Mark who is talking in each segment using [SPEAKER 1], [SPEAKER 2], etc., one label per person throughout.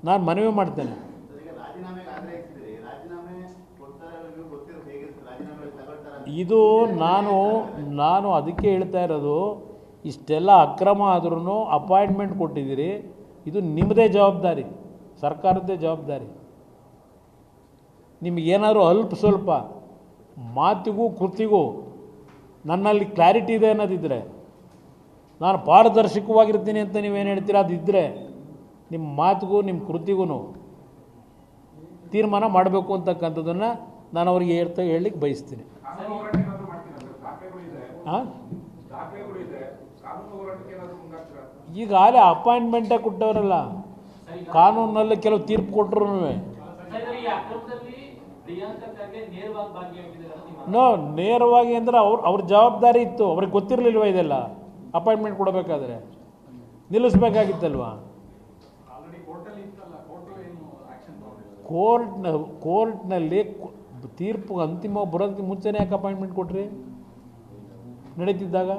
[SPEAKER 1] ನಾನು ಮನವಿ ಮಾಡ್ತೇನೆ. ಇದು ನಾನು ಅದಕ್ಕೆ ಹೇಳ್ತಾ ಇರೋದು, ಇಷ್ಟೆಲ್ಲ ಅಕ್ರಮ ಆದ್ರೂ ಅಪಾಯಿಂಟ್ಮೆಂಟ್ ಕೊಟ್ಟಿದ್ದೀರಿ, ಇದು ನಿಮ್ಮದೇ ಜವಾಬ್ದಾರಿ, ಸರ್ಕಾರದ್ದೇ ಜವಾಬ್ದಾರಿ. ನಿಮಗೇನಾದ್ರು ಅಲ್ಪ ಸ್ವಲ್ಪ ಮಾತಿಗೂ ಕೃತಿಗೂ ನನ್ನಲ್ಲಿ ಕ್ಲಾರಿಟಿ ಇದೆ ಅನ್ನೋದಿದ್ದರೆ, ನಾನು ಪಾರದರ್ಶಕವಾಗಿರ್ತೀನಿ ಅಂತ ನೀವೇನು ಹೇಳ್ತೀರಾ ಅದಿದ್ದರೆ, ನಿಮ್ಮ ಮಾತಿಗೂ ನಿಮ್ಮ ಕೃತಿಗೂ ತೀರ್ಮಾನ ಮಾಡಬೇಕು ಅಂತಕ್ಕಂಥದ್ದನ್ನು ನಾನು ಅವ್ರಿಗೆ ಹೇಳಲಿಕ್ಕೆ ಬಯಸ್ತೀನಿ. ಈಗಾಗಲೇ ಅಪಾಯಿಂಟ್ಮೆಂಟೇ ಕೊಟ್ಟವರಲ್ಲ, ಕಾನೂನಲ್ಲಿ ಕೆಲವು ತೀರ್ಪು ಕೊಟ್ಟರು. ನೇರವಾಗಿ ಅಂದರೆ ಅವ್ರ ಜವಾಬ್ದಾರಿ ಇತ್ತು, ಅವ್ರಿಗೆ ಗೊತ್ತಿರಲಿಲ್ವ ಇದೆಲ್ಲ? ಅಪಾಯಿಂಟ್ಮೆಂಟ್ ಕೊಡಬೇಕಾದ್ರೆ ನಿಲ್ಲಿಸ್ಬೇಕಾಗಿತ್ತಲ್ವಾ? ಕೋರ್ಟ್ನಲ್ಲಿ ತೀರ್ಪು ಅಂತಿಮ ಬರೋದಕ್ಕೆ ಮುಂಚೆನೇ ಯಾಕೆ ಅಪಾಯಿಂಟ್ಮೆಂಟ್ ಕೊಟ್ರಿ ನಡೀತಿದ್ದಾಗ?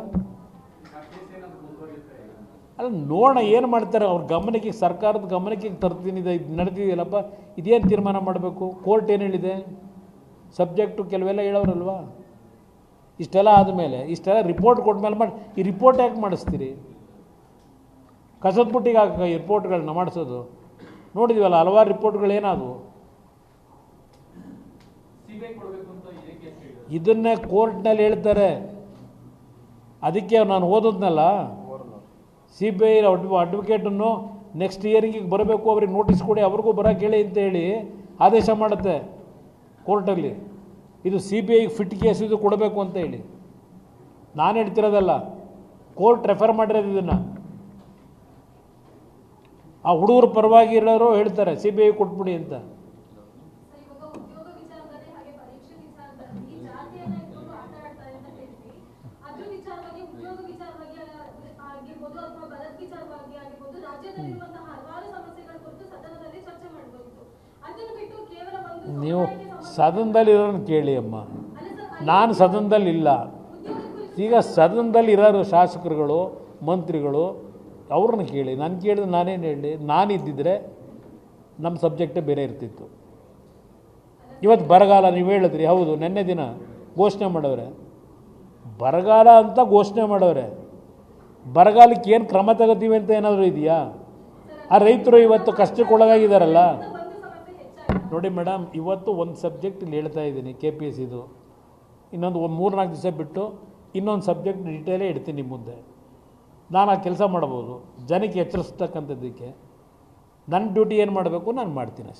[SPEAKER 1] ಅಲ್ಲ, ನೋಡೋಣ ಏನು ಮಾಡ್ತಾರೆ ಅವ್ರ ಗಮನಕ್ಕೆ, ಸರ್ಕಾರದ ಗಮನಕ್ಕೆ ತರ್ತೀನಿ. ಇದು ನಡೆದಿದೆಯಲ್ಲಪ್ಪ, ಇದೇನು ತೀರ್ಮಾನ ಮಾಡಬೇಕು, ಕೋರ್ಟ್ ಏನು ಹೇಳಿದೆ, ಸಬ್ಜೆಕ್ಟು ಕೆಲವೆಲ್ಲ ಹೇಳೋರಲ್ವಾ? ಇಷ್ಟೆಲ್ಲ ಆದಮೇಲೆ, ಇಷ್ಟೆಲ್ಲ ರಿಪೋರ್ಟ್ ಕೊಟ್ಮೇಲೆ ಮಾಡಿ, ಈ ರಿಪೋರ್ಟ್ ಯಾಕೆ ಮಾಡಿಸ್ತೀರಿ? ಕಸದ ಬುಟ್ಟಿಗೆ ಹಾಕ ಈ ರಿಪೋರ್ಟ್ಗಳನ್ನ ಮಾಡಿಸೋದು. ನೋಡಿದ್ವಲ್ಲ ಹಲವಾರು ರಿಪೋರ್ಟ್ಗಳು ಏನಾದವು. ಇದನ್ನೇ ಕೋರ್ಟ್ನಲ್ಲಿ ಹೇಳ್ತಾರೆ. ಅದಕ್ಕೆ ನಾನು ಓದೋದ್ನಲ್ಲ, CBI ಅಡ್ವೊಕೇಟನ್ನು ನೆಕ್ಸ್ಟ್ ಇಯರಿಂಗಿಗೆ ಬರಬೇಕು, ಅವ್ರಿಗೆ ನೋಟಿಸ್ ಕೊಡಿ, ಅವ್ರಿಗೂ ಬರೋಕ್ಕೆ ಹೇಳಿ ಅಂತ ಹೇಳಿ ಆದೇಶ ಮಾಡುತ್ತೆ ಕೋರ್ಟಲ್ಲಿ. ಇದು CBI ಫಿಟ್ ಕೇಸ್, ಇದು ಕೊಡಬೇಕು ಅಂತ ಹೇಳಿ ನಾನು ಹೇಳ್ತಿರೋದಲ್ಲ, ಕೋರ್ಟ್ ರೆಫರ್ ಮಾಡಿರೋದು. ಇದನ್ನು ಆ ಹುಡುಗರ ಪರವಾಗಿ ಇರೋರು ಹೇಳ್ತಾರೆ CBI ಕೊಟ್ಬಿಡಿ ಅಂತ. ನೀವು ಸದನದಲ್ಲಿ ಇರೋನು ಕೇಳಿ ಅಮ್ಮ, ನಾನು ಸದನದಲ್ಲಿ ಇಲ್ಲ. ಈಗ ಸದನದಲ್ಲಿ ಇರೋರು ಶಾಸಕರುಗಳು, ಮಂತ್ರಿಗಳು, ಅವ್ರನ್ನ ಕೇಳಿ. ನಾನು ಕೇಳಿದ್ರೆ ನಾನೇನು ಹೇಳಿ? ನಾನಿದ್ದಿದ್ರೆ ನಮ್ಮ ಸಬ್ಜೆಕ್ಟೇ ಬೇರೆ ಇರ್ತಿತ್ತು. ಇವತ್ತು ಬರಗಾಲ ನೀವು ಹೇಳಿದ್ರಿ, ಹೌದು, ನೆನ್ನೆ ದಿನ ಘೋಷಣೆ ಮಾಡವ್ರೆ, ಬರಗಾಲ ಅಂತ ಘೋಷಣೆ ಮಾಡವ್ರೆ. ಬರಗಾಲಕ್ಕೆ ಏನು ಕ್ರಮ ತಗೋತೀವಿ ಅಂತ ಏನಾದರೂ ಇದೆಯಾ? ಆ ರೈತರು ಇವತ್ತು ಕಷ್ಟಕ್ಕೊಳಗಾಗಿದ್ದಾರಲ್ಲ. ನೋಡಿ ಮೇಡಮ್, ಇವತ್ತು ಒಂದು ಸಬ್ಜೆಕ್ಟ್ ಇಲ್ಲಿ ಹೇಳ್ತಾ ಇದ್ದೀನಿ, KPSCದು. ಇನ್ನೊಂದು 3-4 ದಿವಸ ಬಿಟ್ಟು ಇನ್ನೊಂದು ಸಬ್ಜೆಕ್ಟ್ ಡೀಟೇಲೇ ಇಡ್ತೀನಿ ನಿಮ್ಮ ಮುಂದೆ. ನಾನು ಆ ಕೆಲಸ ಮಾಡ್ಬೋದು, ಜನಕ್ಕೆ ಎಚ್ಚರಿಸ್ತಕ್ಕಂಥದ್ದಕ್ಕೆ. ನನ್ನ ಡ್ಯೂಟಿ ಏನು ಮಾಡಬೇಕು ನಾನು ಮಾಡ್ತೀನಿ ಅಷ್ಟೇ.